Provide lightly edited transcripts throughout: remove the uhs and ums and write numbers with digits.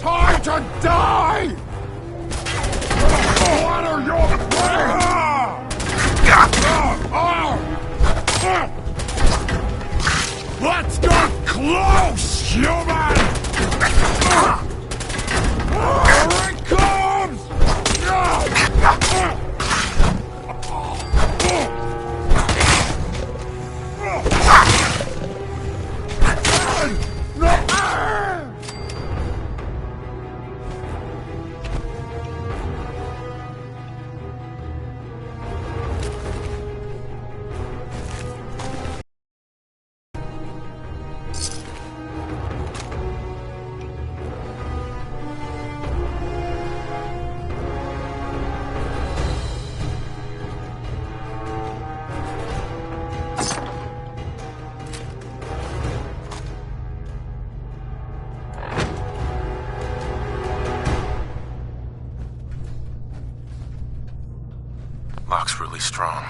time to die! What are your plans? Let's get close, human! Here it comes! Lock's really strong.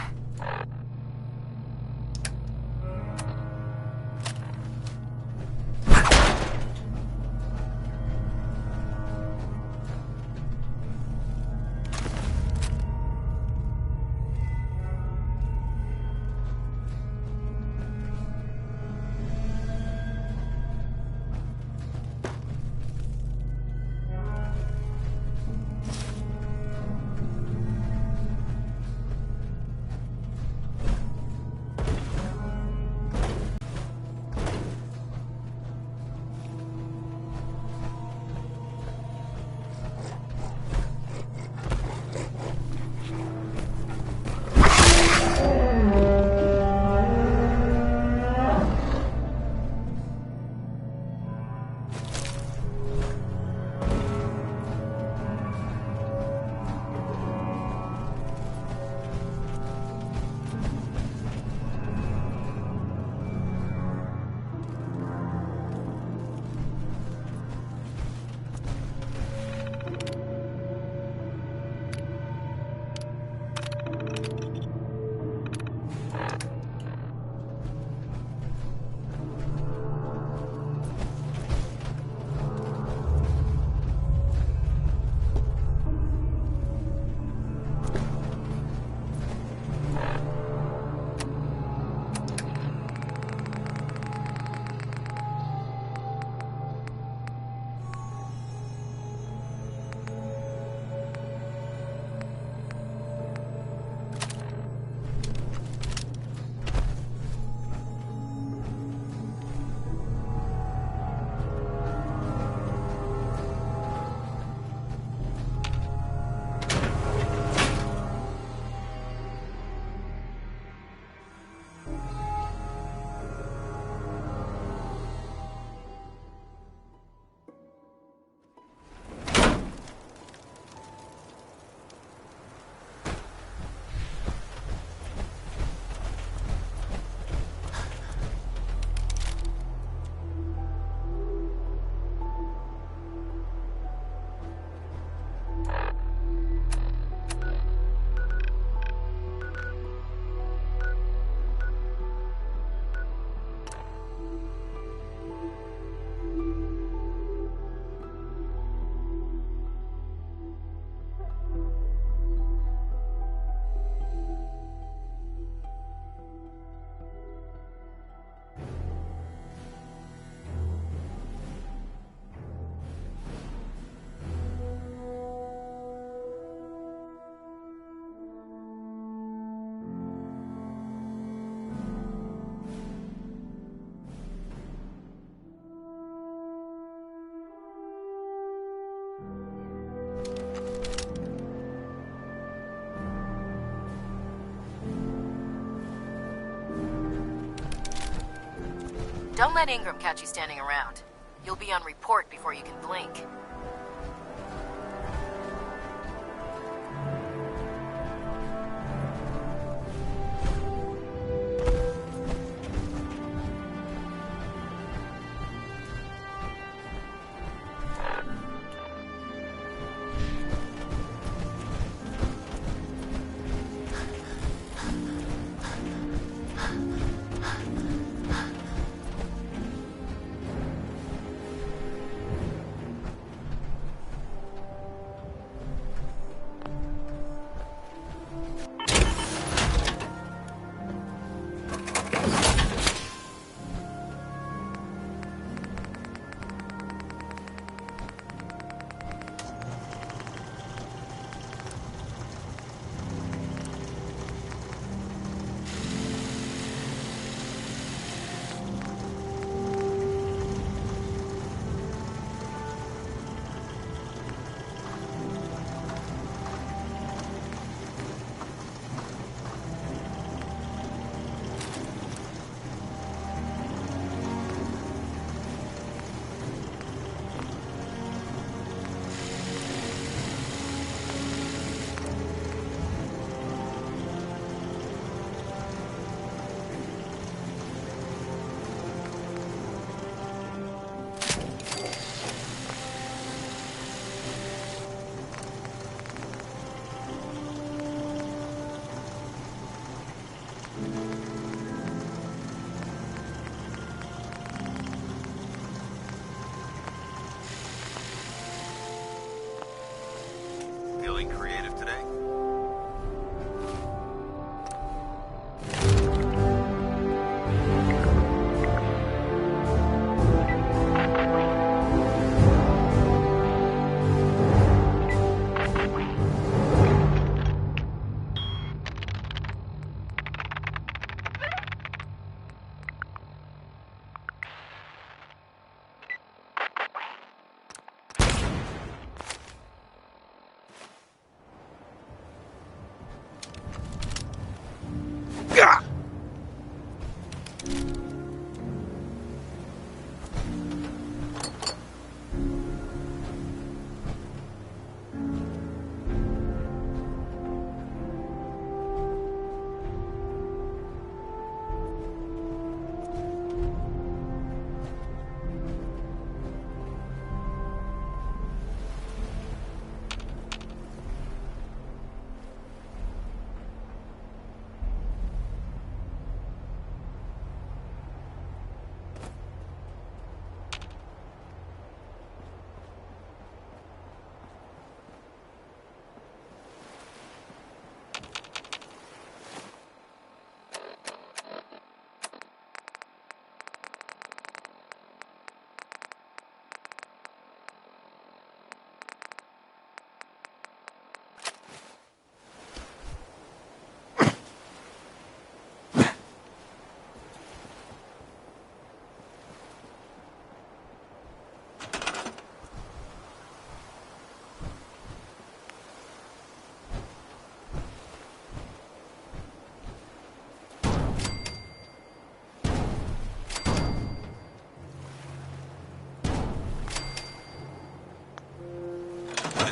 Don't let Ingram catch you standing around. You'll be on report before you can blink.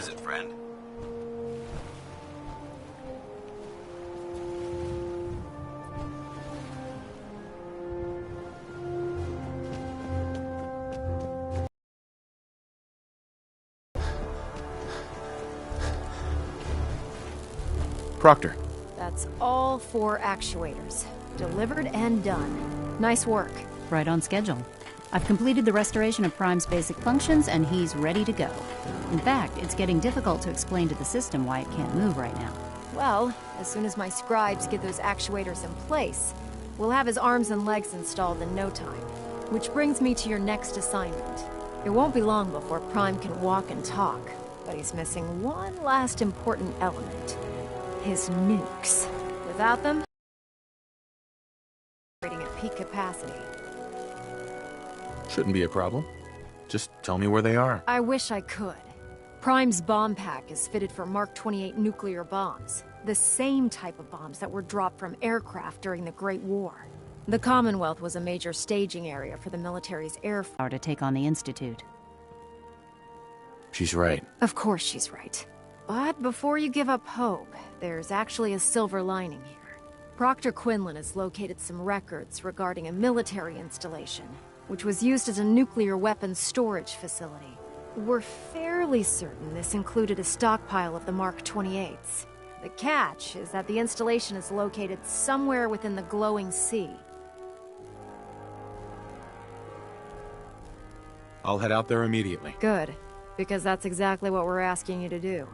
is it, friend? Proctor. That's all 4 actuators. Delivered and done. Nice work. Right on schedule. I've completed the restoration of Prime's basic functions, and he's ready to go. In fact, it's getting difficult to explain to the system why it can't move right now. Well, as soon as my scribes get those actuators in place, we'll have his arms and legs installed in no time. Which brings me to your next assignment. It won't be long before Prime can walk and talk, but he's missing one last important element. His nukes. Without them, operating at peak capacity. Shouldn't be a problem. Just tell me where they are. I wish I could. Prime's bomb pack is fitted for Mark 28 nuclear bombs, the same type of bombs that were dropped from aircraft during the Great War. The Commonwealth was a major staging area for the military's air Power to take on the Institute. She's right. Of course she's right. But before you give up hope, there's actually a silver lining here. Proctor Quinlan has located some records regarding a military installation, which was used as a nuclear weapons storage facility. We're fairly certain this included a stockpile of the Mark 28s. The catch is that the installation is located somewhere within the glowing sea. I'll head out there immediately. Good, because that's exactly what we're asking you to do.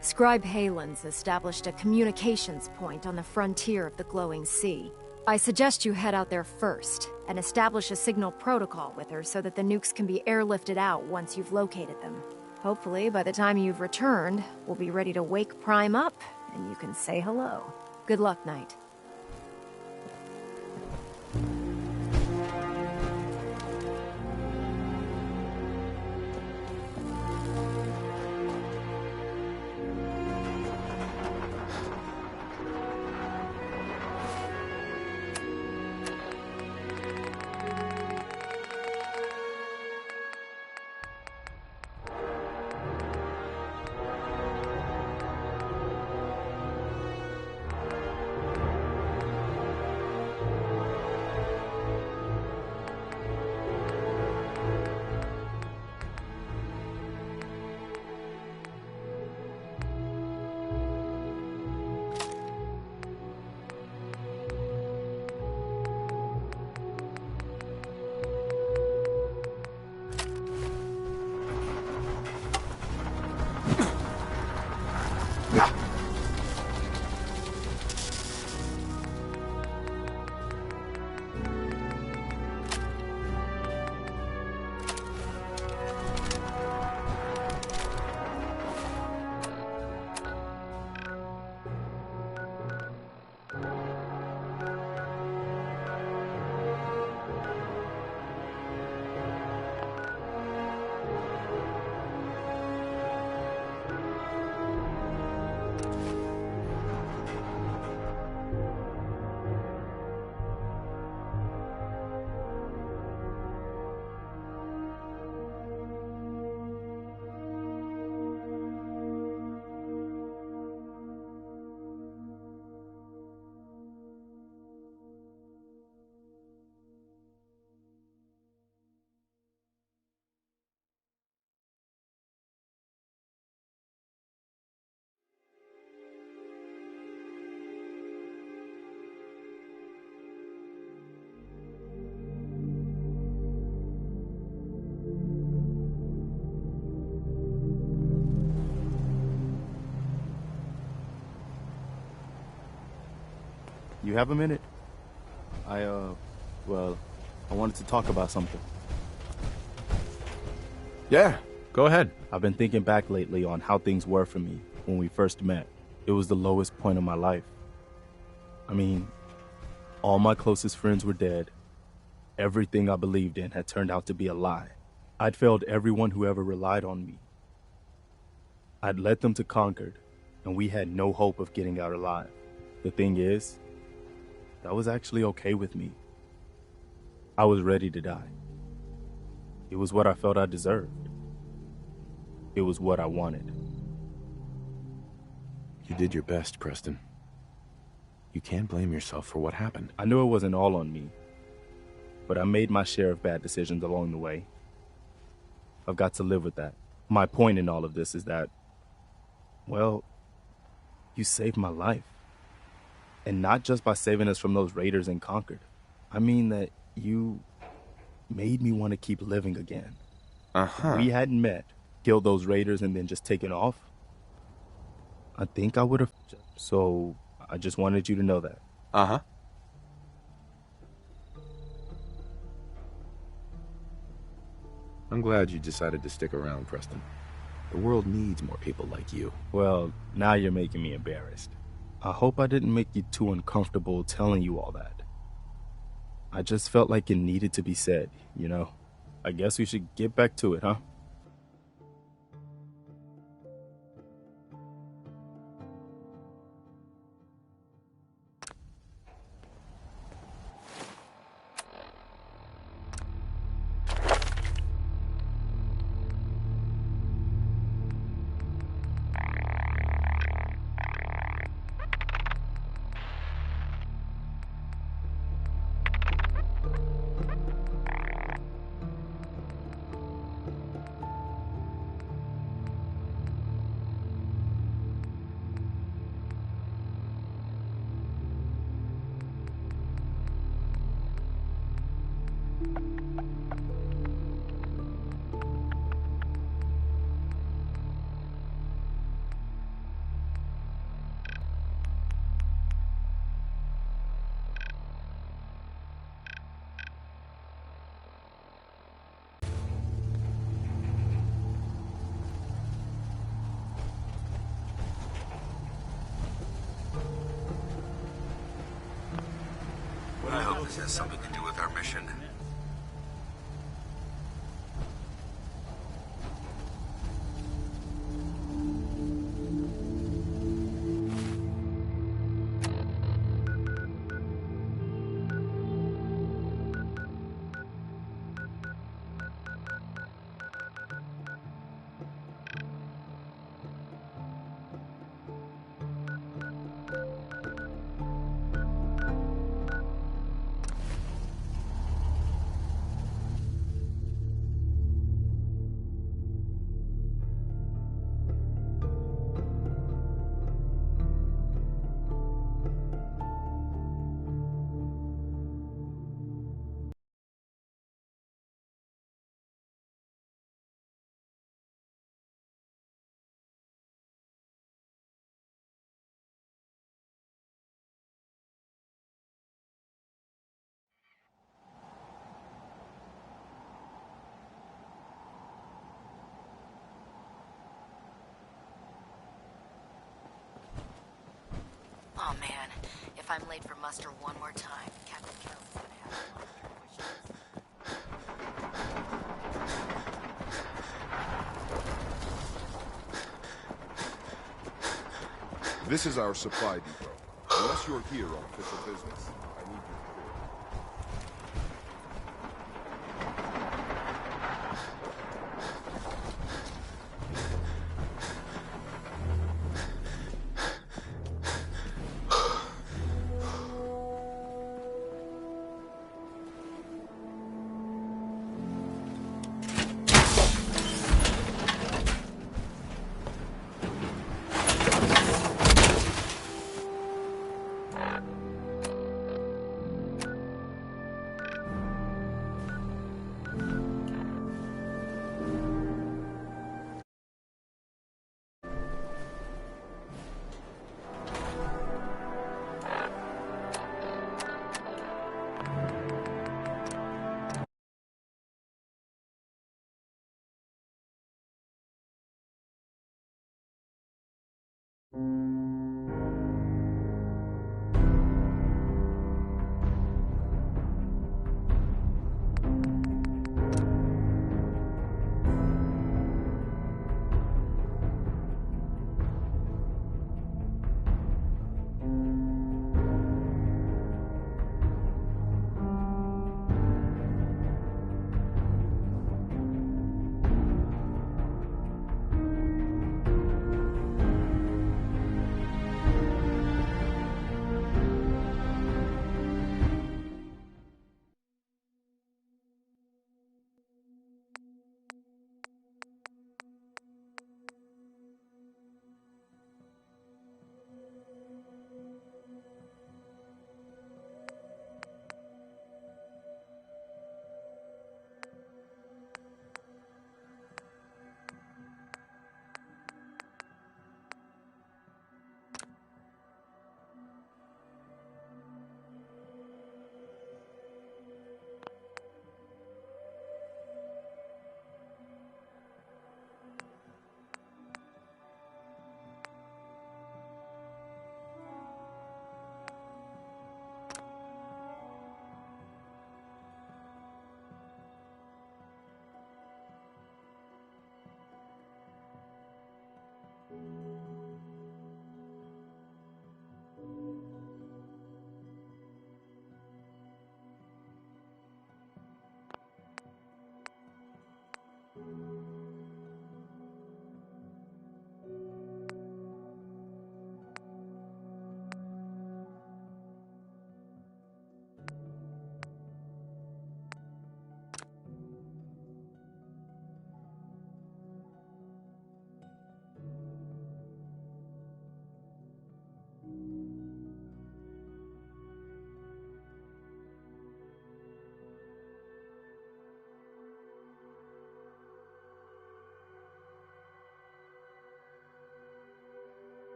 Scribe Halen's established a communications point on the frontier of the glowing sea. I suggest you head out there first, and establish a signal protocol with her so that the nukes can be airlifted out once you've located them. Hopefully, by the time you've returned, we'll be ready to wake Prime up, and you can say hello. Good luck, Knight. You have a minute? Well, I wanted to talk about something. Yeah, go ahead. I've been thinking back lately on how things were for me when we first met. It was the lowest point of my life. I mean, all my closest friends were dead. Everything I believed in had turned out to be a lie. I'd failed everyone who ever relied on me. I'd led them to Concord, and we had no hope of getting out alive. The thing is, that was actually okay with me. I was ready to die. It was what I felt I deserved. It was what I wanted. You did your best, Preston. You can't blame yourself for what happened. I knew it wasn't all on me, but I made my share of bad decisions along the way. I've got to live with that. My point in all of this is that, well, you saved my life. And not just by saving us from those raiders in Concord. I mean that you made me want to keep living again. If we hadn't met, killed those raiders, and then just taken off, I think I would have. So I just wanted you to know that. I'm glad you decided to stick around, Preston. The world needs more people like you. Well, now you're making me embarrassed. I hope I didn't make you too uncomfortable telling you all that. I just felt like it needed to be said, you know? I guess we should get back to it, huh? I hope this has something to do with our mission. Oh man, if I'm late for muster one more time, Captain Kelly's gonna have a lot of questions. This is our supply depot. Unless you're here on official business, I need you.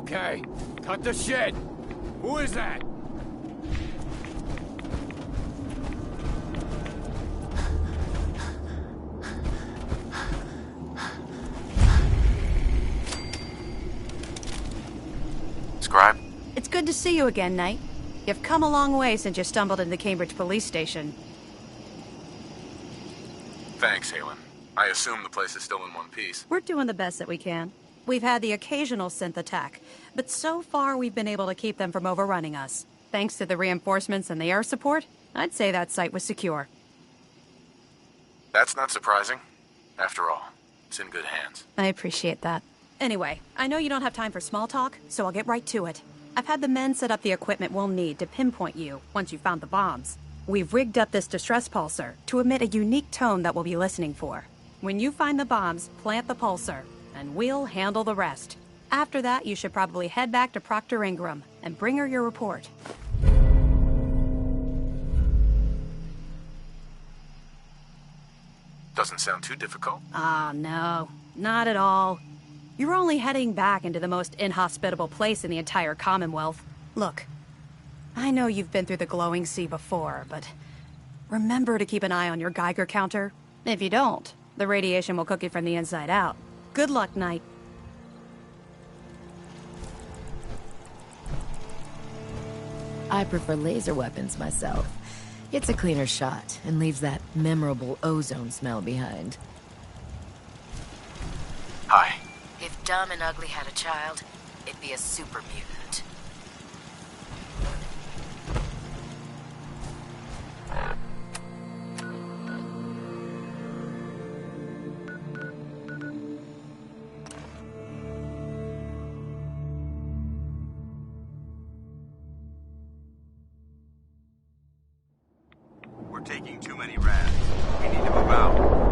Okay, cut the shit! Who is that? Scribe? It's good to see you again, Knight. You've come a long way since you stumbled into Cambridge Police Station. Thanks, Halen. I assume the place is still in one piece. We're doing the best that we can. We've had the occasional synth attack, but so far we've been able to keep them from overrunning us. Thanks to the reinforcements and the air support, I'd say that site was secure. That's not surprising. After all, it's in good hands. I appreciate that. Anyway, I know you don't have time for small talk, so I'll get right to it. I've had the men set up the equipment we'll need to pinpoint you once you've found the bombs. We've rigged up this distress pulsar to emit a unique tone that we'll be listening for. When you find the bombs, plant the pulsar, and we'll handle the rest. After that, you should probably head back to Proctor Ingram and bring her your report. Doesn't sound too difficult. Ah, no. Not at all. You're only heading back into the most inhospitable place in the entire Commonwealth. Look, I know you've been through the glowing sea before, but remember to keep an eye on your Geiger counter. If you don't, the radiation will cook you from the inside out. Good luck, Knight. I prefer laser weapons myself. It's a cleaner shot and leaves that memorable ozone smell behind. Hi. If Dumb and Ugly had a child, it'd be a super mutant. We're taking too many rads. We need to move out.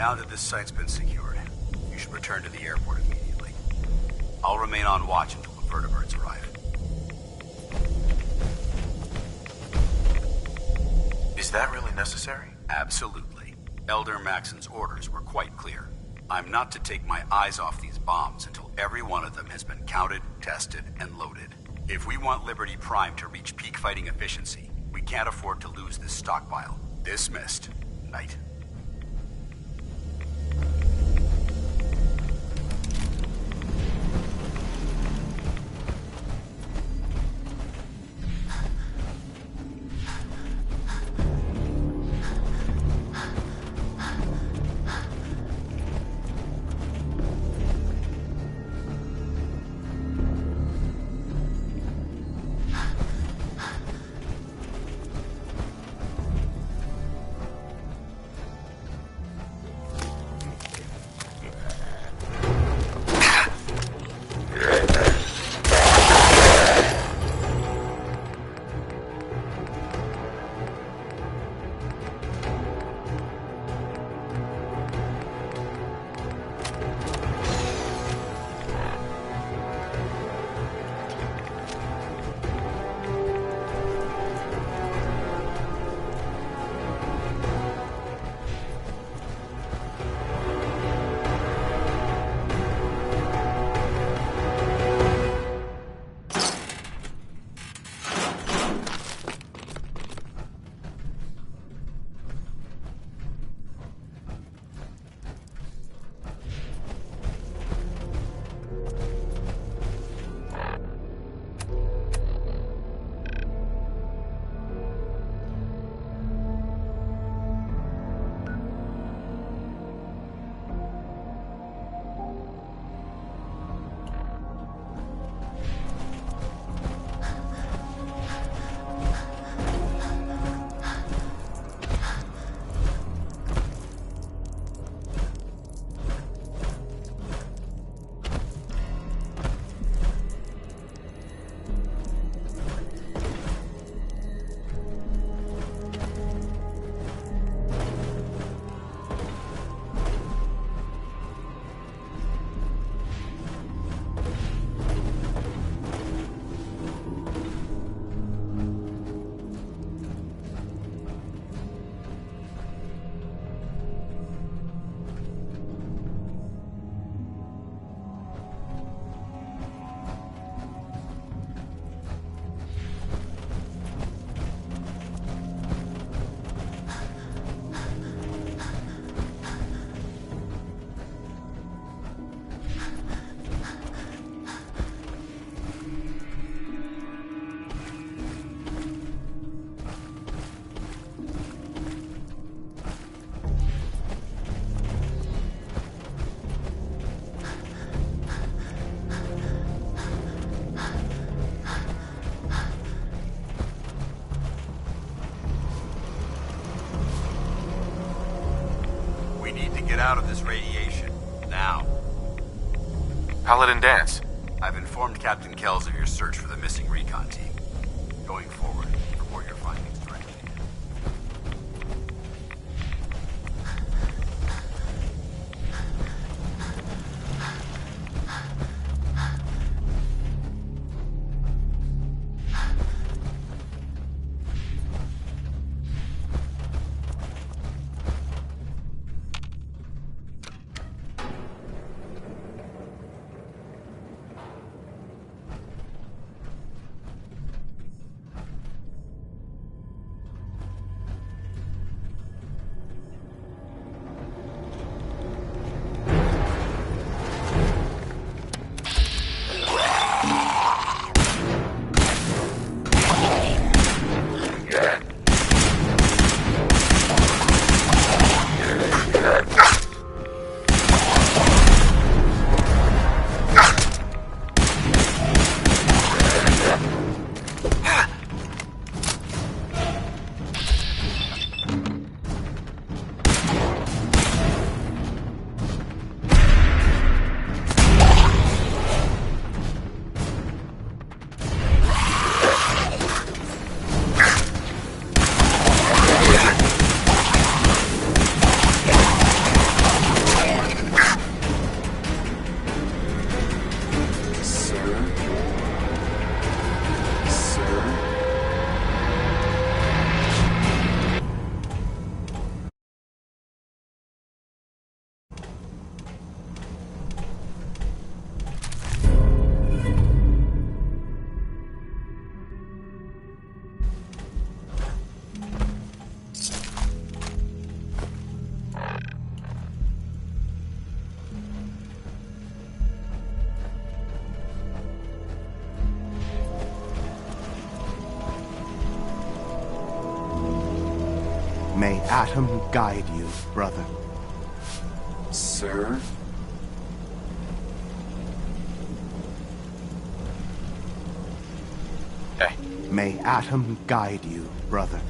Now that this site's been secured, you should return to the airport immediately. I'll remain on watch until the vertebrates arrive. Is that really necessary? Absolutely. Elder Maxon's orders were quite clear. I'm not to take my eyes off these bombs until every one of them has been counted, tested, and loaded. If we want Liberty Prime to reach peak fighting efficiency, we can't afford to lose this stockpile. Dismissed. Knight. Out of this radiation. Now. Paladin Dance. I've informed Captain Kells of your search for the missing recon team. Going forward, report your findings directly to him. May Atom guide you, brother. Sir? Hey. May Atom guide you, brother.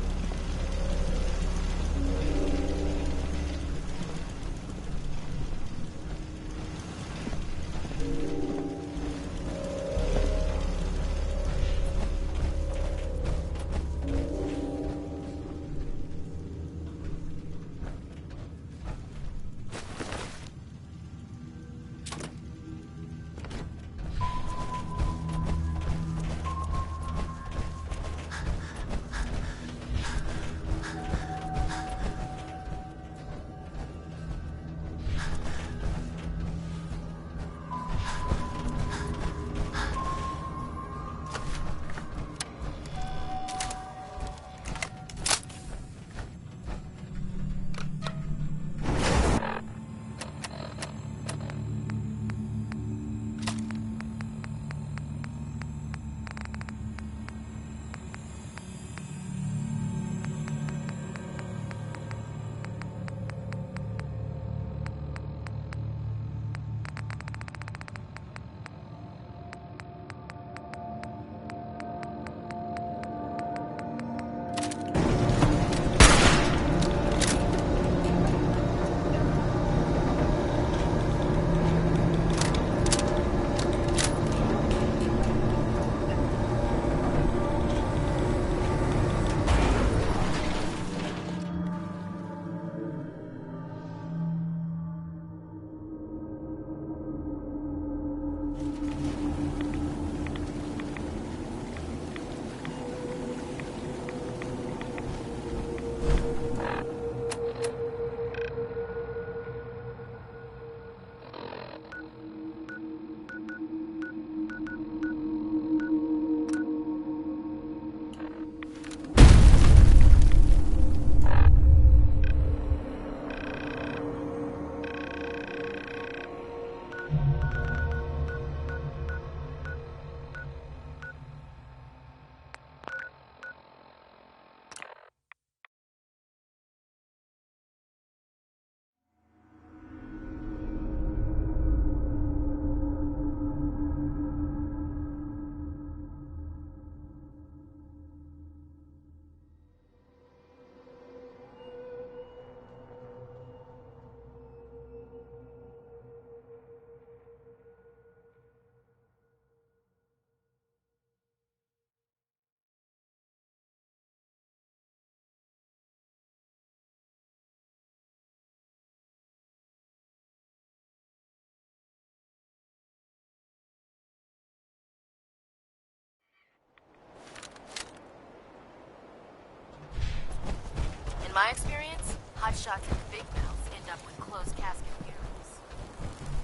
In my experience, hotshots and big mouths end up with closed casket funerals.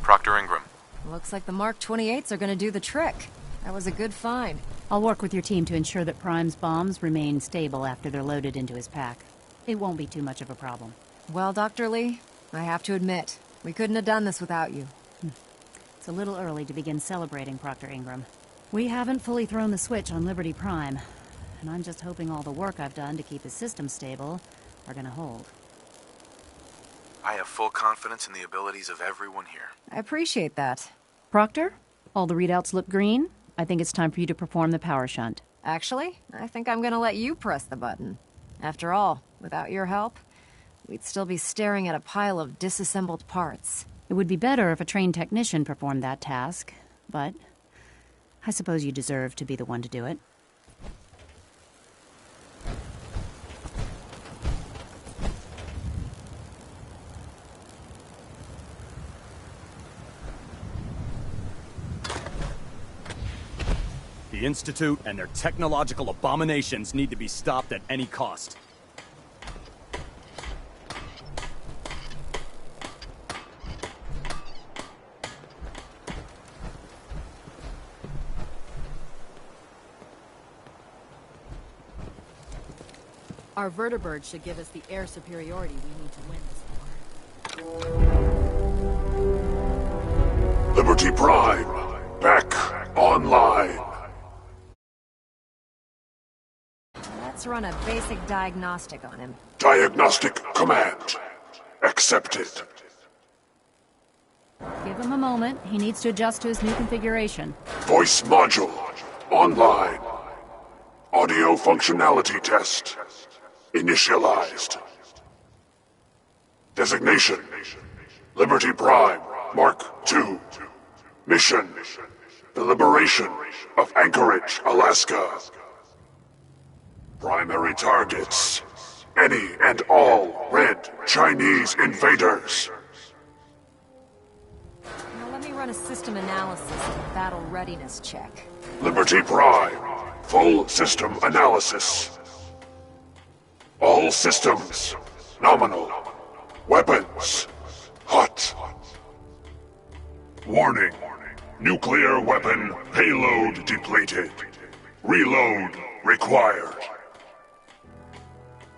Proctor Ingram. Looks like the Mark 28s are gonna do the trick. That was a good find. I'll work with your team to ensure that Prime's bombs remain stable after they're loaded into his pack. It won't be too much of a problem. Well, Dr. Lee, I have to admit, we couldn't have done this without you. It's a little early to begin celebrating, Proctor Ingram. We haven't fully thrown the switch on Liberty Prime, and I'm just hoping all the work I've done to keep his system stable are gonna hold. I have full confidence in the abilities of everyone here. I appreciate that. Proctor, all the readouts look green. I think it's time for you to perform the power shunt. Actually, I think I'm gonna let you press the button. After all, without your help, we'd still be staring at a pile of disassembled parts. It would be better if a trained technician performed that task, but I suppose you deserve to be the one to do it. The Institute and their technological abominations need to be stopped at any cost. Our vertibird should give us the air superiority we need to win this war. Liberty Prime, back online. Let's run a basic diagnostic on him. Diagnostic command. Accepted. Give him a moment. He needs to adjust to his new configuration. Voice module. Online. Audio functionality test. Initialized. Designation. Liberty Prime. Mark II. Mission. The liberation of Anchorage, Alaska. Primary targets. Any and all red Chinese invaders. Now let me run a system analysis and a battle readiness check. Liberty Prime. Full system analysis. All systems. Nominal. Weapons. Hot. Warning. Nuclear weapon payload depleted. Reload required.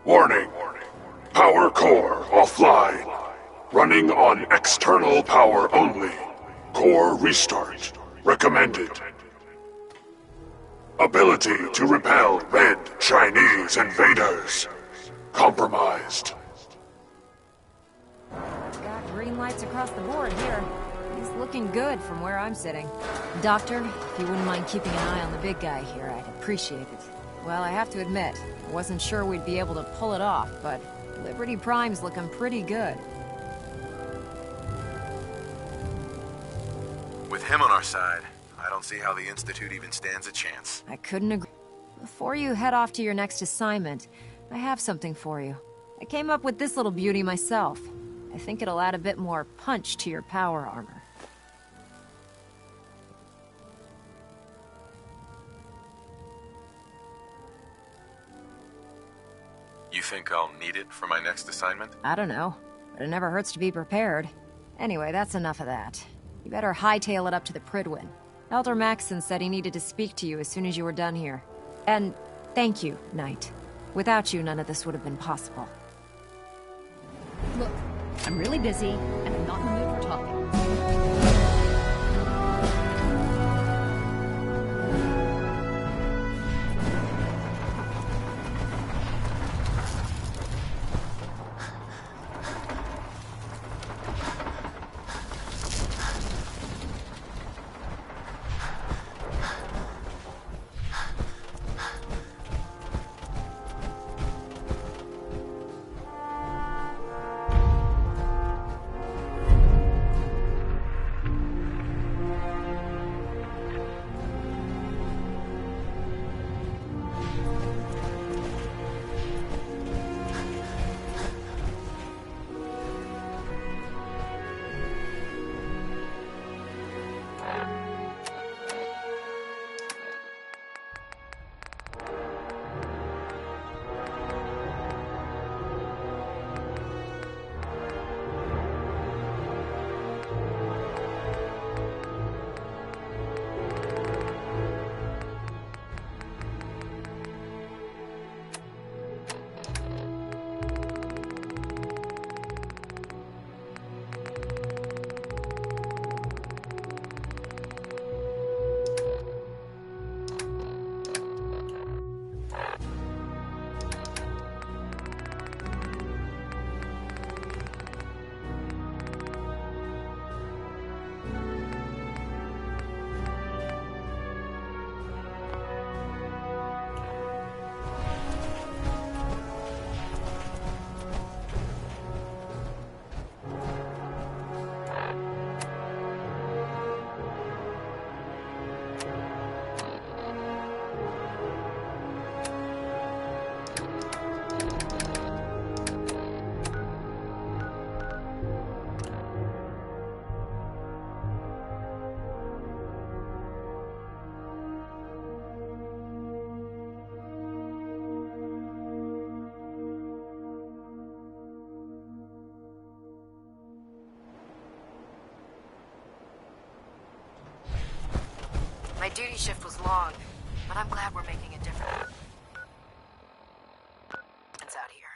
Warning. Power core offline. Running on external power only. Core restart recommended. Ability to repel red Chinese invaders compromised. Got green lights across the board here. He's looking good from where I'm sitting. Doctor, if you wouldn't mind keeping an eye on the big guy here, I'd appreciate it. Well, I have to admit, I wasn't sure we'd be able to pull it off, but Liberty Prime's looking pretty good. With him on our side, I don't see how the Institute even stands a chance. I couldn't agree. Before you head off to your next assignment, I have something for you. I came up with this little beauty myself. I think it'll add a bit more punch to your power armor. You think I'll need it for my next assignment? I don't know, but it never hurts to be prepared. Anyway, that's enough of that. You better hightail it up to the Pridwin. Elder Maxson said he needed to speak to you as soon as you were done here. And thank you, Knight. Without you, none of this would have been possible. Look, I'm really busy, and I'm not in the mood for talking. My duty shift was long, but I'm glad we're making a difference. It's out here.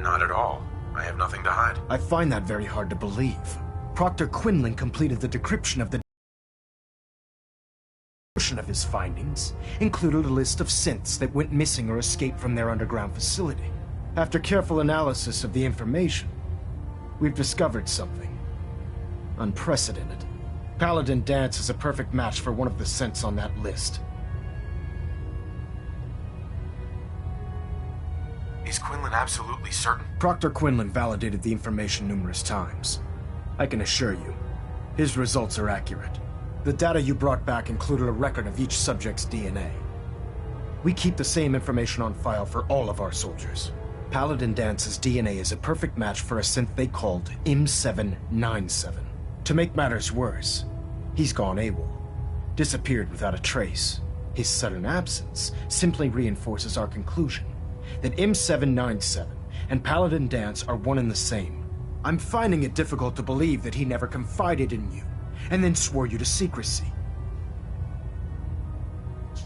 Not at all. I have nothing to hide. I find that very hard to believe. Proctor Quinlan completed the decryption of the of his findings included a list of synths that went missing or escaped from their underground facility. After careful analysis of the information, we've discovered something unprecedented. Paladin Dance is a perfect match for one of the synths on that list. Is Quinlan absolutely certain? Proctor Quinlan validated the information numerous times. I can assure you, his results are accurate. The data you brought back included a record of each subject's DNA. We keep the same information on file for all of our soldiers. Paladin Dance's DNA is a perfect match for a synth they called M797. To make matters worse, he's gone AWOL, disappeared without a trace. His sudden absence simply reinforces our conclusion that M797 and Paladin Dance are one and the same. I'm finding it difficult to believe that he never confided in you, and then swore you to secrecy.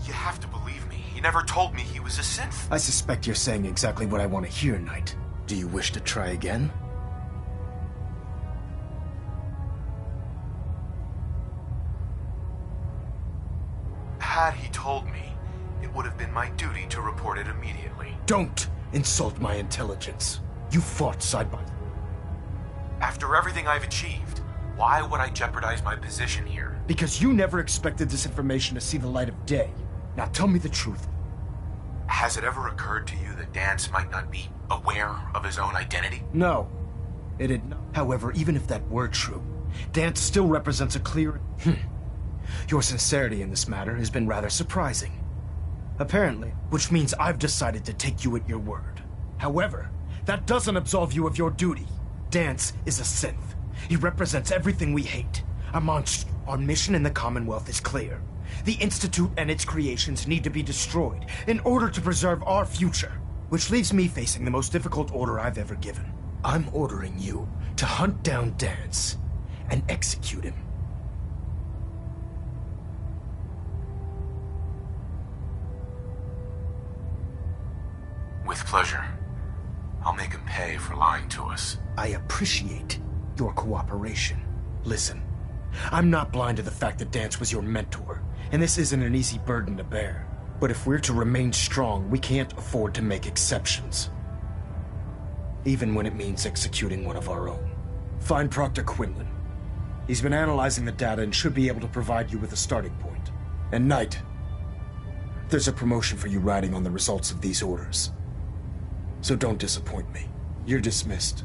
You have to believe me. He never told me he was a synth. I suspect you're saying exactly what I want to hear, Knight. Do you wish to try again? Had he told me, it would have been my duty to report it immediately. Don't insult my intelligence. You fought side by side. After everything I've achieved, why would I jeopardize my position here? Because you never expected this information to see the light of day. Now tell me the truth. Has it ever occurred to you that Dance might not be aware of his own identity? No, it did not. However, even if that were true, Dance still represents a clear... Your sincerity in this matter has been rather surprising. Apparently, which means I've decided to take you at your word. However, that doesn't absolve you of your duty. Dance is a synth. He represents everything we hate. A monster. Our mission in the Commonwealth is clear. The Institute and its creations need to be destroyed in order to preserve our future. Which leaves me facing the most difficult order I've ever given. I'm ordering you to hunt down Dance and execute him. With pleasure. I'll make him pay for lying to us. I appreciate your cooperation. Listen, I'm not blind to the fact that Dance was your mentor, and this isn't an easy burden to bear. But if we're to remain strong, we can't afford to make exceptions. Even when it means executing one of our own. Find Proctor Quinlan. He's been analyzing the data and should be able to provide you with a starting point. And Knight, there's a promotion for you riding on the results of these orders. So don't disappoint me. You're dismissed.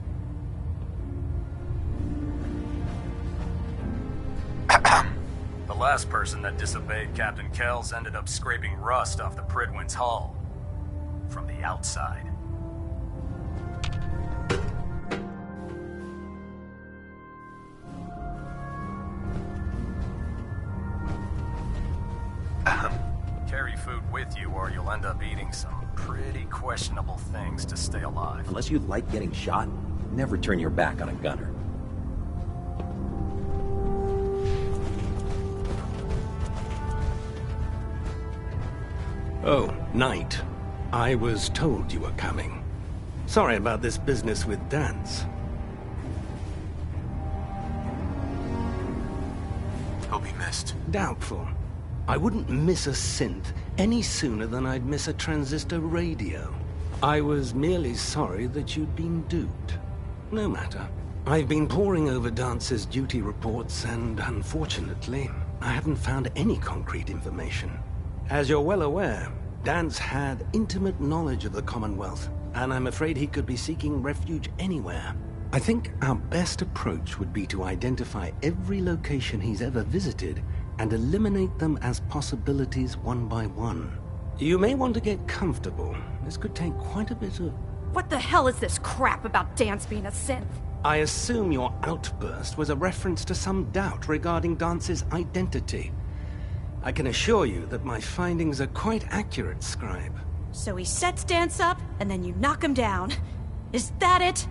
The last person that disobeyed Captain Kells ended up scraping rust off the Pridwin's hull. From the outside. Carry food with you or you'll end up eating some pretty questionable things to stay alive. Unless you like getting shot, never turn your back on a gunner. Oh, Knight. I was told you were coming. Sorry about this business with Dance. He'll be missed. Doubtful. I wouldn't miss a synth any sooner than I'd miss a transistor radio. I was merely sorry that you'd been duped. No matter. I've been poring over Dance's duty reports, and unfortunately, I haven't found any concrete information. As you're well aware, Dance had intimate knowledge of the Commonwealth, and I'm afraid he could be seeking refuge anywhere. I think our best approach would be to identify every location he's ever visited and eliminate them as possibilities one by one. You may want to get comfortable. This could take quite a bit of... What the hell is this crap about Dance being a synth? I assume your outburst was a reference to some doubt regarding Dance's identity. I can assure you that my findings are quite accurate, Scribe. So he sets Dance up, and then you knock him down. Is that it?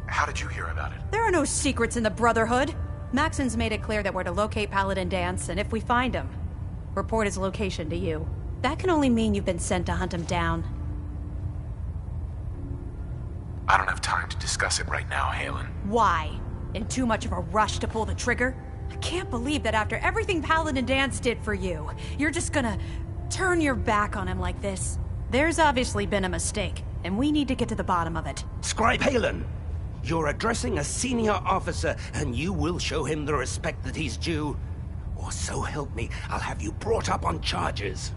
How did you hear about it? There are no secrets in the Brotherhood. Maxon's made it clear that we're to locate Paladin Dance, and if we find him, report his location to you. That can only mean you've been sent to hunt him down. I don't have time to discuss it right now, Halen. Why? In too much of a rush to pull the trigger? I can't believe that after everything Paladin Dance did for you, you're just gonna turn your back on him like this. There's obviously been a mistake, and we need to get to the bottom of it. Scribe Halen, you're addressing a senior officer, and you will show him the respect that he's due. Or so help me, I'll have you brought up on charges.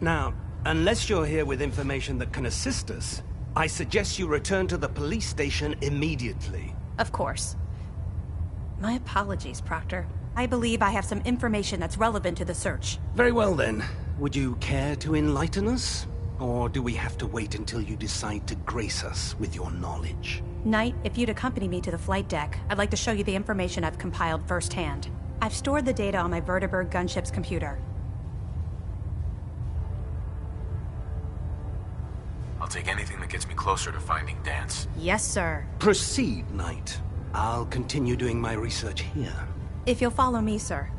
Now, unless you're here with information that can assist us, I suggest you return to the police station immediately. Of course. My apologies, Proctor. I believe I have some information that's relevant to the search. Very well then. Would you care to enlighten us? Or do we have to wait until you decide to grace us with your knowledge? Knight, if you'd accompany me to the flight deck, I'd like to show you the information I've compiled firsthand. I've stored the data on my Vertibird gunship's computer. I'll take anything that gets me closer to finding Dance. Yes, sir. Proceed, Knight. I'll continue doing my research here. If you'll follow me, sir.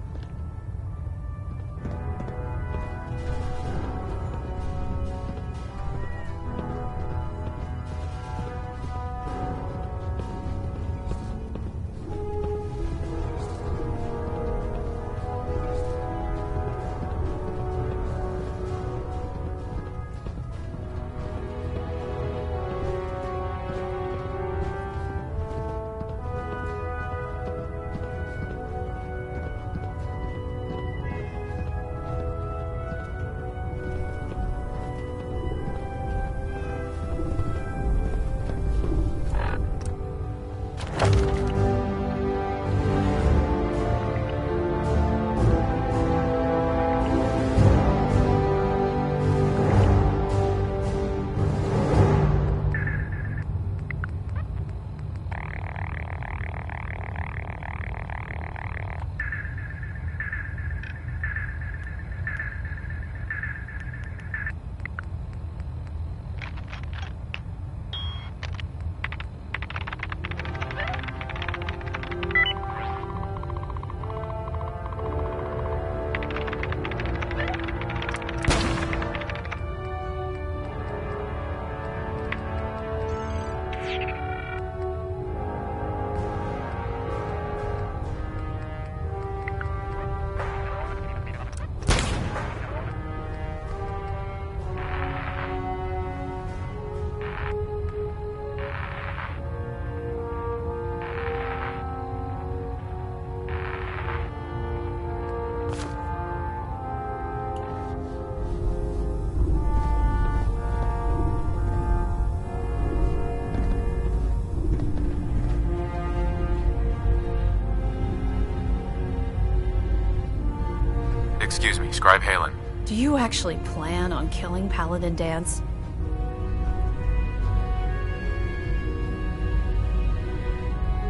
Excuse me, Scribe Halen. Do you actually plan on killing Paladin Dance?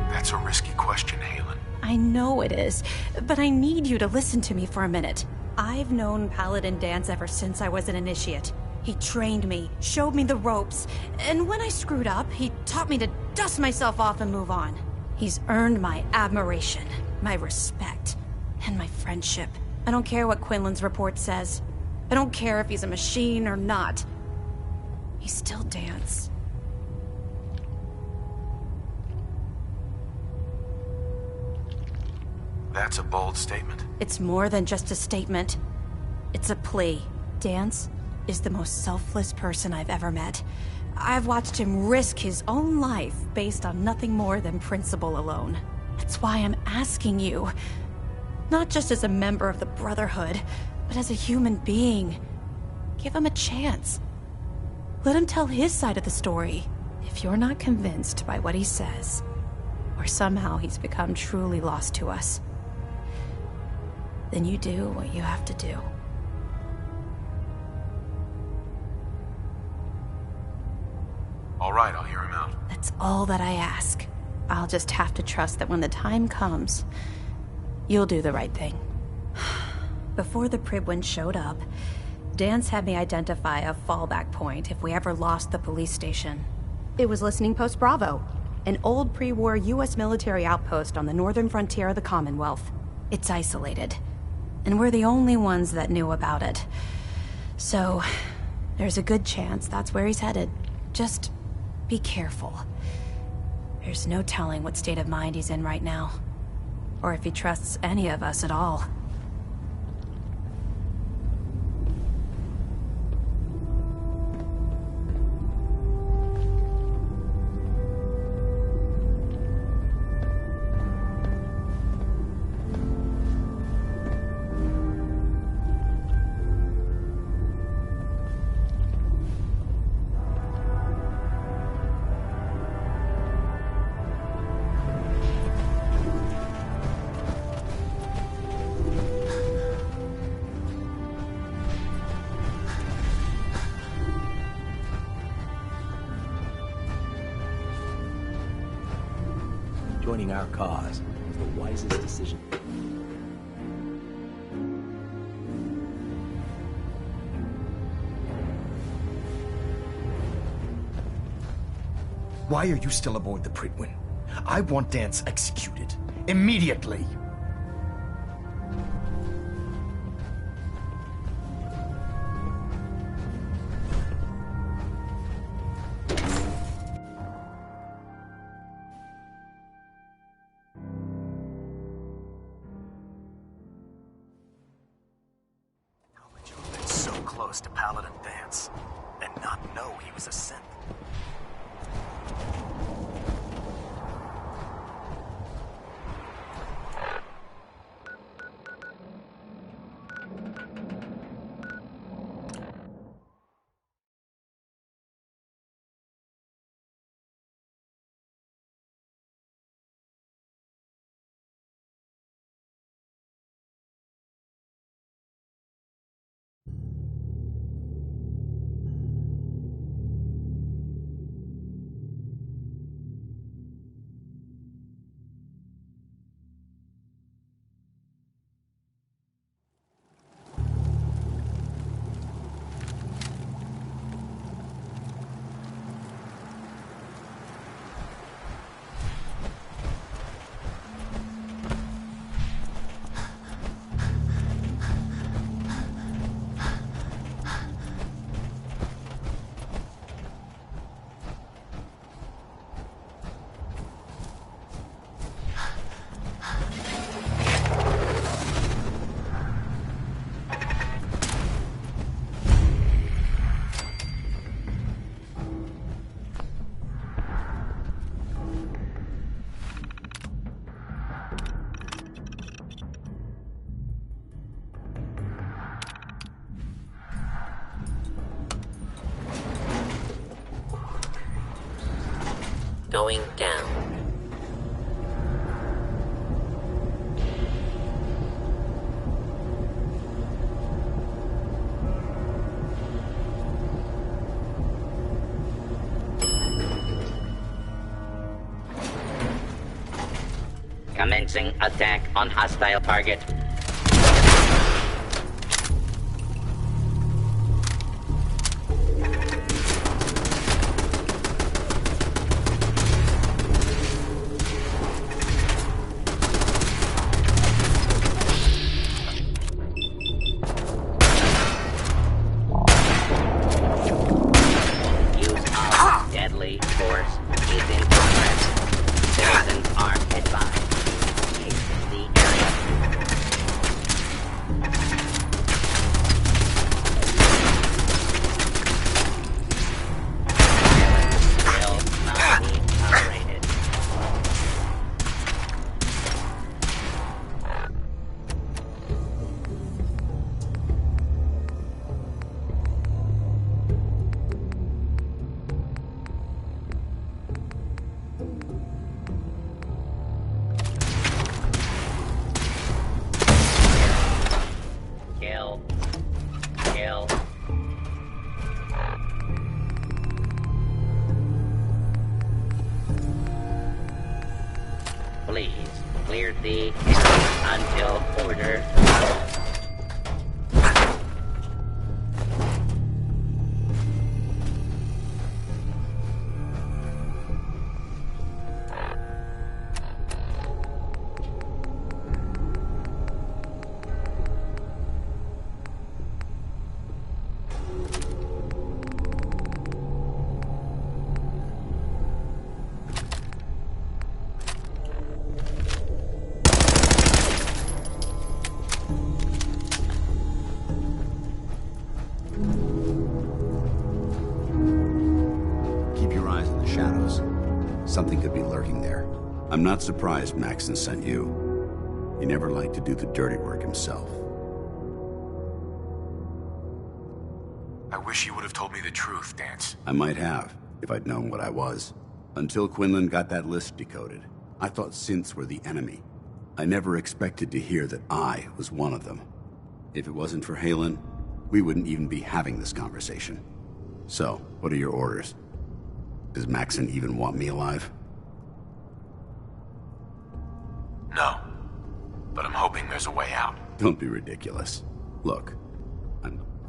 That's a risky question, Halen. I know it is, but I need you to listen to me for a minute. I've known Paladin Dance ever since I was an initiate. He trained me, showed me the ropes, and when I screwed up, he taught me to dust myself off and move on. He's earned my admiration, my respect, and my friendship. I don't care what Quinlan's report says. I don't care if he's a machine or not. He's still Dance. That's a bold statement. It's more than just a statement. It's a plea. Dance is the most selfless person I've ever met. I've watched him risk his own life based on nothing more than principle alone. That's why I'm asking you. Not just as a member of the Brotherhood, but as a human being. Give him a chance. Let him tell his side of the story. If you're not convinced by what he says, or somehow he's become truly lost to us, then you do what you have to do. All right, I'll hear him out. That's all that I ask. I'll just have to trust that when the time comes, you'll do the right thing. Before the Pribwin showed up, Dance had me identify a fallback point if we ever lost the police station. It was listening post Bravo. An old pre-war US military outpost on the northern frontier of the Commonwealth. It's isolated. And we're the only ones that knew about it. So, there's a good chance that's where he's headed. Just be careful. There's no telling what state of mind he's in right now. Or if he trusts any of us at all. Joining our cause was the wisest decision. Why are you still aboard the Pridwin? I want Dance executed. Immediately! So close to Paladin Dance, and not know he was a synth. Going down. Commencing attack on hostile target. I'm not surprised Maxon sent you. He never liked to do the dirty work himself. I wish you would have told me the truth, Dance. I might have, if I'd known what I was. Until Quinlan got that list decoded, I thought synths were the enemy. I never expected to hear that I was one of them. If it wasn't for Halen, we wouldn't even be having this conversation. So, what are your orders? Does Maxon even want me alive? No. But I'm hoping there's a way out. Don't be ridiculous. Look,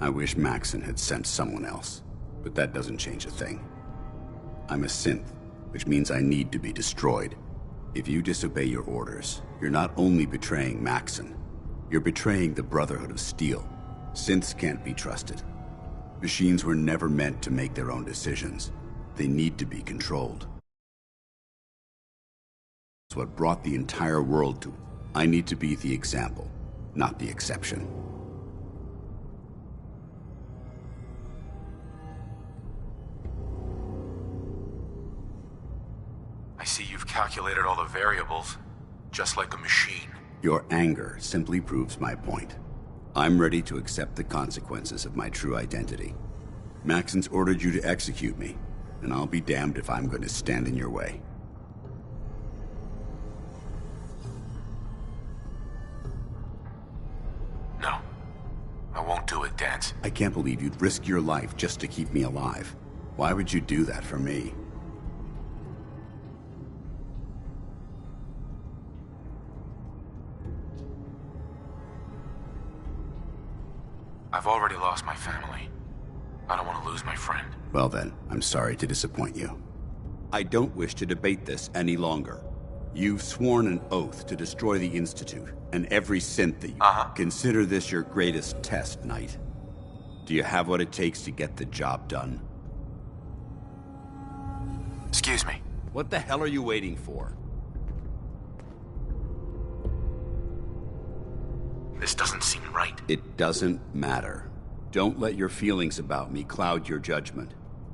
I wish Maxon had sent someone else, but that doesn't change a thing. I'm a synth, which means I need to be destroyed. If you disobey your orders, you're not only betraying Maxon, you're betraying the Brotherhood of Steel. Synths can't be trusted. Machines were never meant to make their own decisions. They need to be controlled. It's what brought the entire world to. I need to be the example, not the exception. I see you've calculated all the variables, just like a machine. Your anger simply proves my point. I'm ready to accept the consequences of my true identity. Maxon's ordered you to execute me, and I'll be damned if I'm going to stand in your way. No. I won't do it, Dance. I can't believe you'd risk your life just to keep me alive. Why would you do that for me? I've already lost my family. I don't want to lose my friend. Well then, I'm sorry to disappoint you. I don't wish to debate this any longer. You've sworn an oath to destroy the Institute, and every synth that you... Consider this your greatest test, Knight. Do you have what it takes to get the job done? Excuse me. What the hell are you waiting for? This doesn't seem right. It doesn't matter. Don't let your feelings about me cloud your judgment.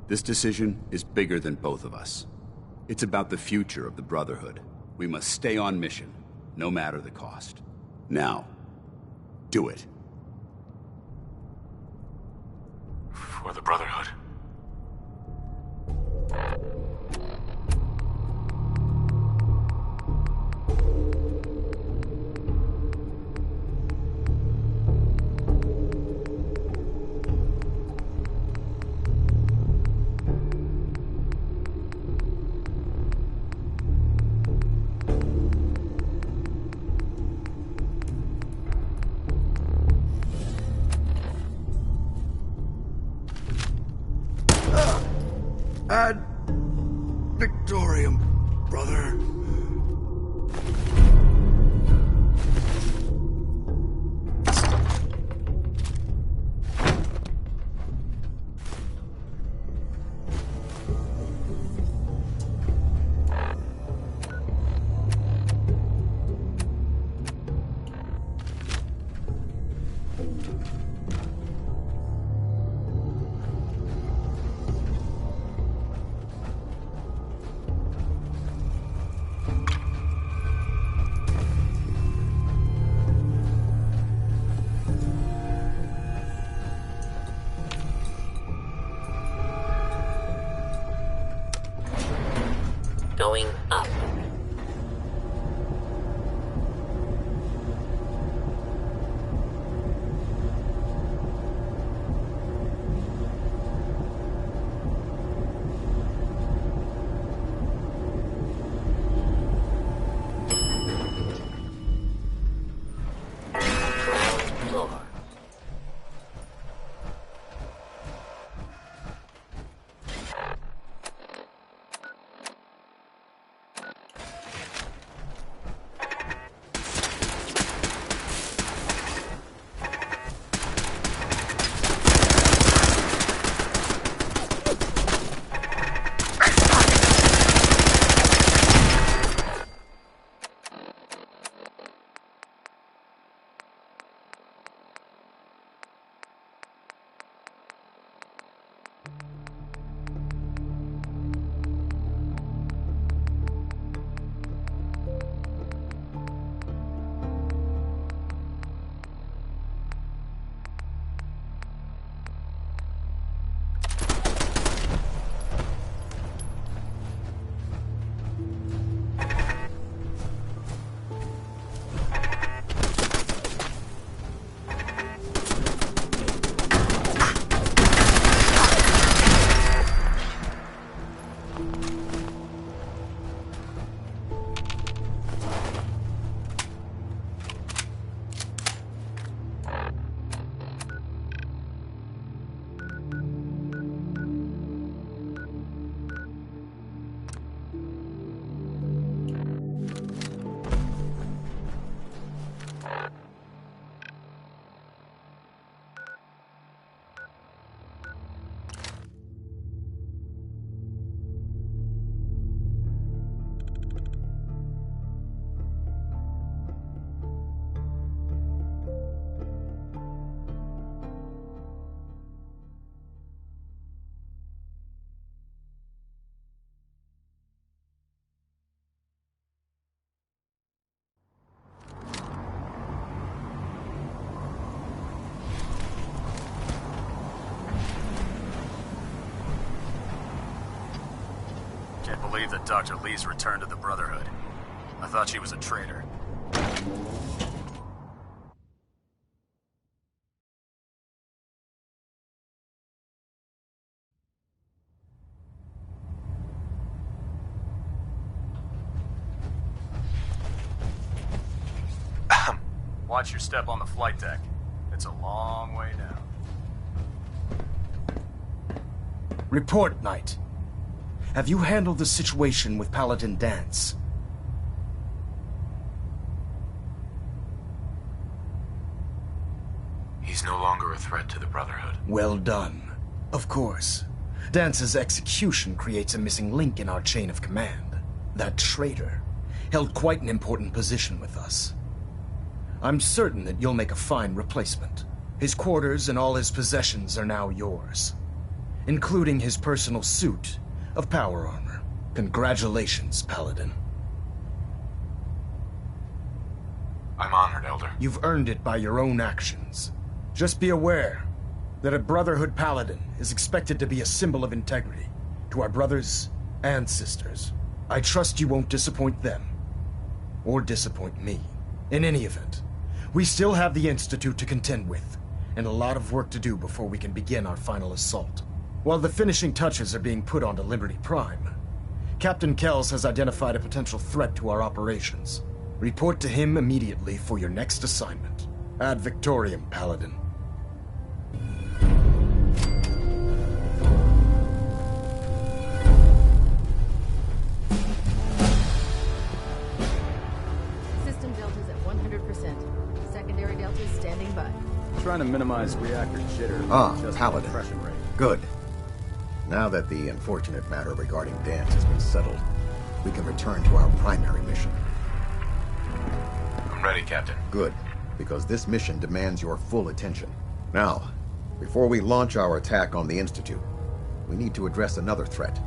This decision is bigger than both of us. It's about the future of the Brotherhood. We must stay on mission, no matter the cost. Now, do it. For the Brotherhood. Ad Victorium, brother. Going up. believe that Dr. Lee's returned to the Brotherhood. I thought she was a traitor. Watch your step on the flight deck. It's a long way down. Report, Knight. Have you handled the situation with Paladin Danse? He's no longer a threat to the Brotherhood. Well done. Of course. Dance's execution creates a missing link in our chain of command. That traitor held quite an important position with us. I'm certain that you'll make a fine replacement. His quarters and all his possessions are now yours, including his personal suit of power armor. Congratulations, Paladin. I'm honored, Elder. You've earned it by your own actions. Just be aware that a Brotherhood Paladin is expected to be a symbol of integrity to our brothers and sisters. I trust you won't disappoint them, or disappoint me. In any event, we still have the Institute to contend with, and a lot of work to do before we can begin our final assault. While the finishing touches are being put onto Liberty Prime, Captain Kells has identified a potential threat to our operations. Report to him immediately for your next assignment. Ad Victoriam, Paladin. System deltas at 100%. Secondary deltas standing by. Trying to minimize reactor jitter. Ah, just Paladin. compression rate. Good. Now that the unfortunate matter regarding Danse has been settled, we can return to our primary mission. I'm ready, Captain. Good, because this mission demands your full attention. Now, before we launch our attack on the Institute, we need to address another threat,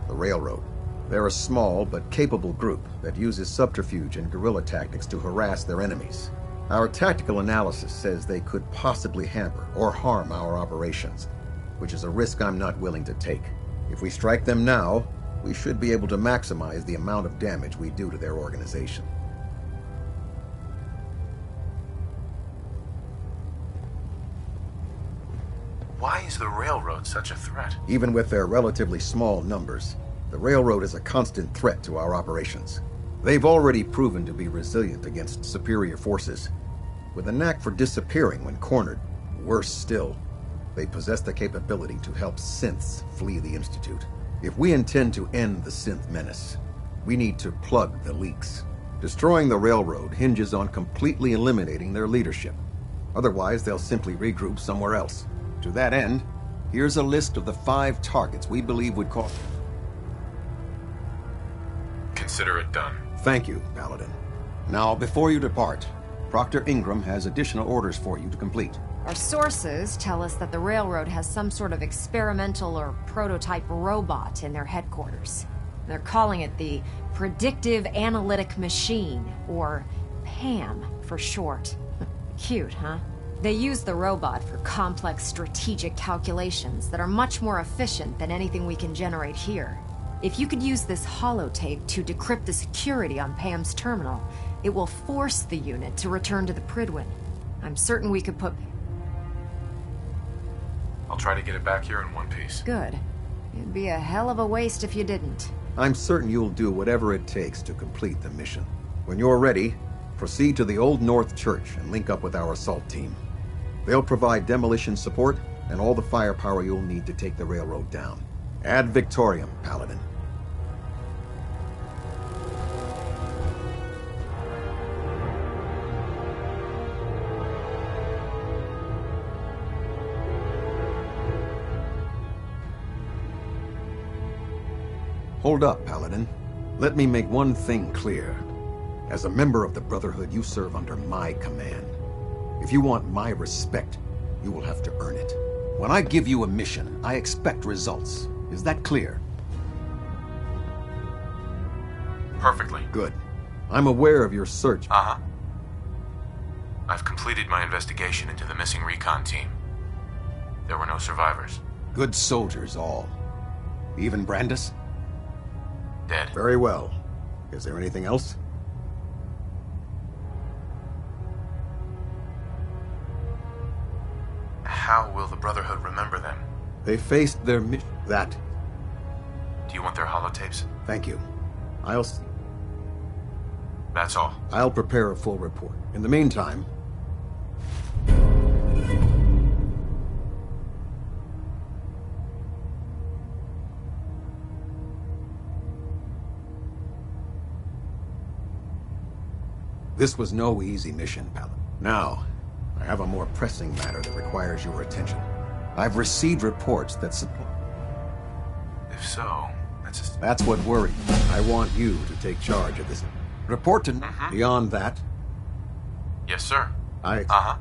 the Railroad. They're a small but capable group that uses subterfuge and guerrilla tactics to harass their enemies. Our tactical analysis says they could possibly hamper or harm our operations, which is a risk I'm not willing to take. If we strike them now, we should be able to maximize the amount of damage we do to their organization. Why is the Railroad such a threat? Even with their relatively small numbers, the Railroad is a constant threat to our operations. They've already proven to be resilient against superior forces, with a knack for disappearing when cornered. Worse still, they possess the capability to help synths flee the Institute. If we intend to end the synth menace, we need to plug the leaks. Destroying the Railroad hinges on completely eliminating their leadership. Otherwise, they'll simply regroup somewhere else. To that end, here's a list of the 5 targets we believe would cause... Consider it done. Thank you, Paladin. Now, before you depart, Proctor Ingram has additional orders for you to complete. Our sources tell us that the Railroad has some sort of experimental or prototype robot in their headquarters. They're calling it the Predictive Analytic Machine, or PAM for short. Cute, huh? They use the robot for complex strategic calculations that are much more efficient than anything we can generate here. If you could use this holotape to decrypt the security on PAM's terminal, it will force the unit to return to the Pridwin. I'm certain we could put... I'll try to get it back here in one piece. Good. It'd be a hell of a waste if you didn't. I'm certain you'll do whatever it takes to complete the mission. When you're ready, proceed to the Old North Church and link up with our assault team. They'll provide demolition support and all the firepower you'll need to take the railroad down. Ad Victoriam, Paladin. Hold up, Paladin. Let me make one thing clear. As a member of the Brotherhood, you serve under my command. If you want my respect, you will have to earn it. When I give you a mission, I expect results. Is that clear? Perfectly. Good. I'm aware of your search. Uh-huh. I've completed my investigation into the missing recon team. There were no survivors. Good soldiers, all. Even Brandis? Dead. Very well. Is there anything else? How will the Brotherhood remember them? They faced their mission. That. Do you want their holotapes? Thank you. That's all. I'll prepare a full report. In the meantime... This was no easy mission, Paladin. Now, I have a more pressing matter that requires your attention. I've received reports that support... If so, That's what worries me. I want you to take charge of this. Report to... Beyond that... Yes, sir. Uh-huh.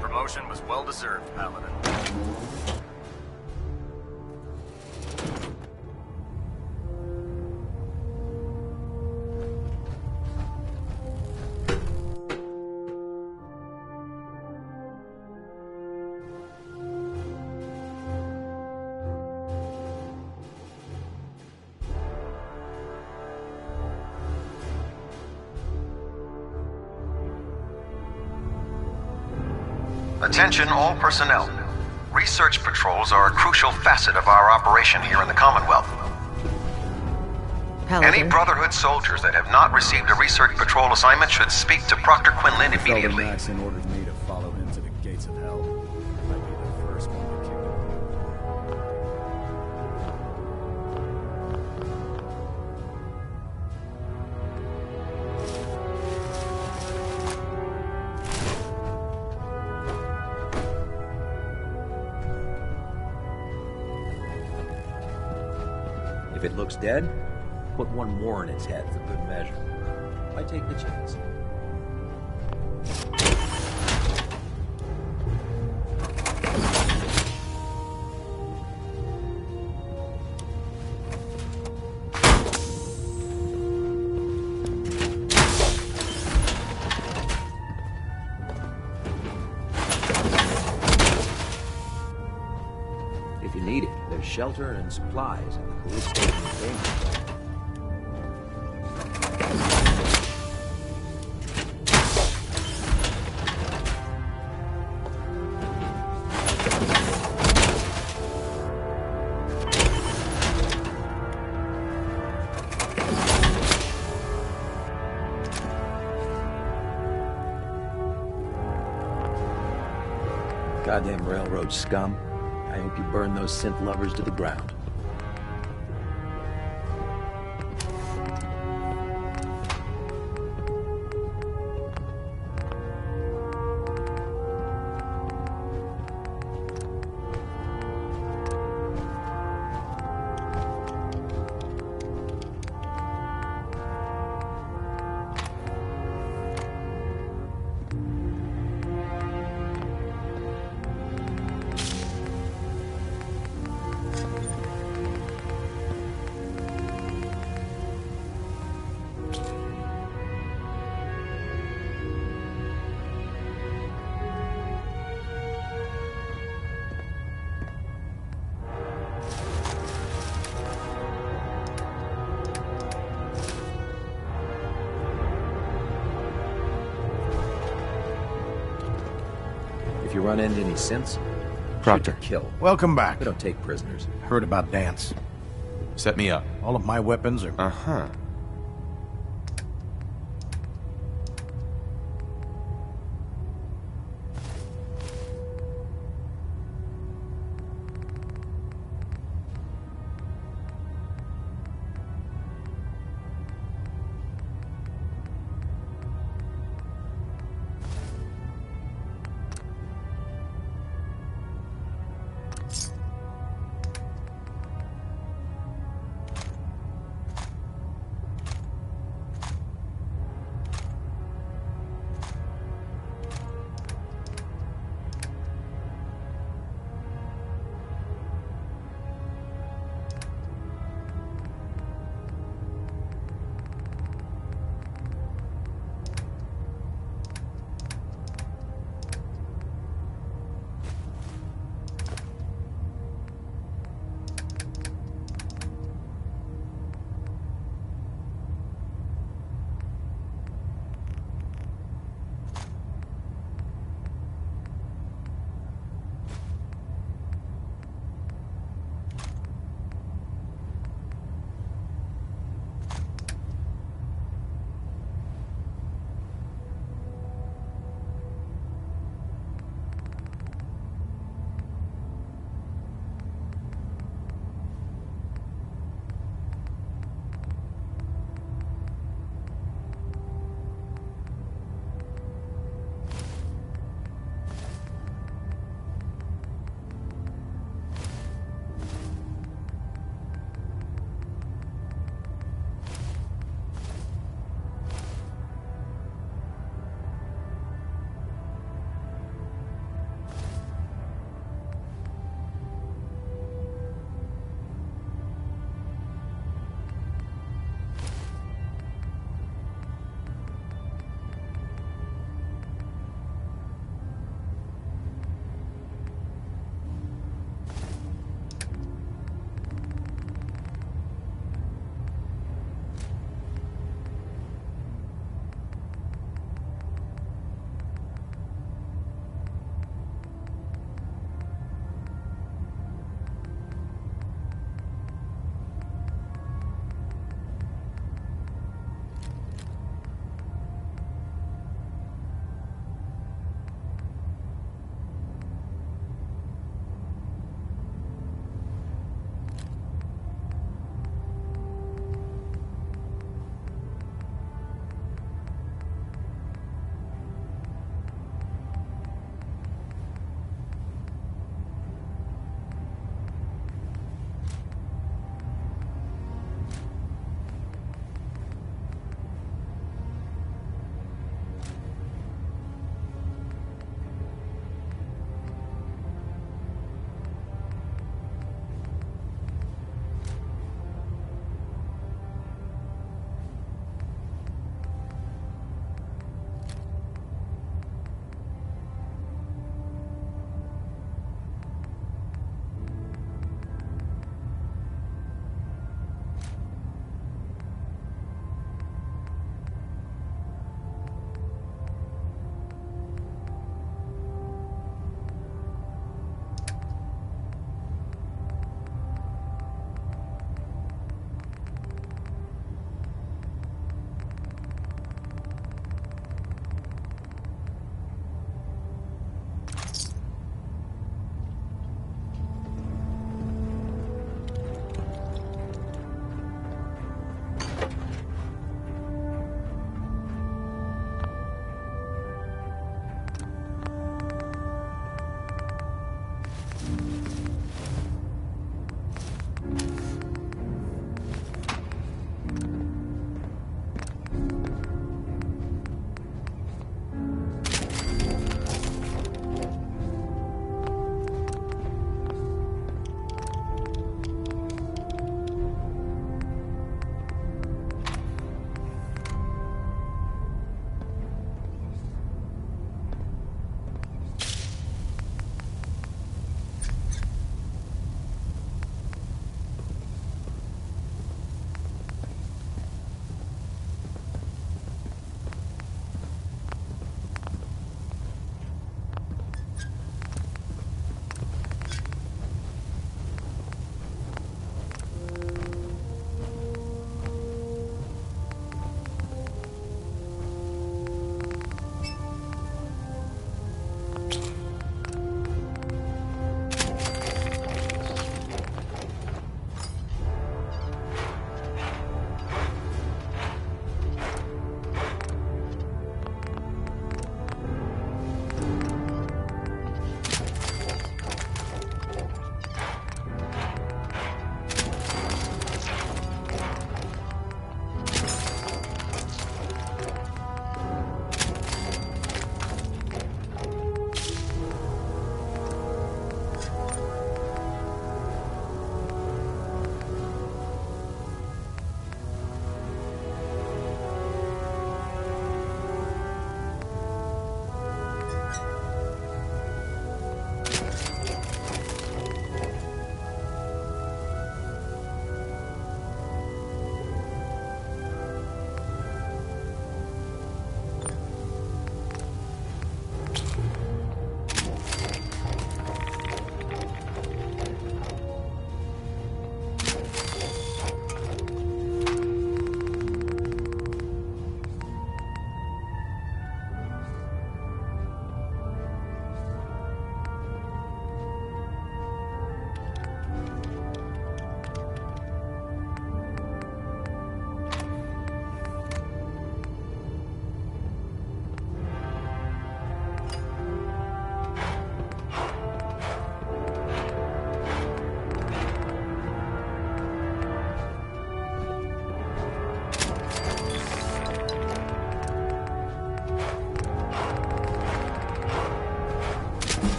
Promotion was well-deserved, Paladin. Attention all personnel. Research patrols are a crucial facet of our operation here in the Commonwealth. Paladin. Any Brotherhood soldiers that have not received a research patrol assignment should speak to Proctor Quinlan immediately. Maxon ordered me to follow him to the gates of hell. I'd be the first one to kick him. If it looks dead, put one more in its head for good measure. Why take the chance? If you need it, there's shelter and supplies in the police station containment. Goddamn railroad scum. I hope you burn those synth lovers to the ground. If you run into any synths, Proctor. shoot to kill. Welcome back. We don't take prisoners. Heard about Dance. Set me up. All of my weapons are... Uh-huh.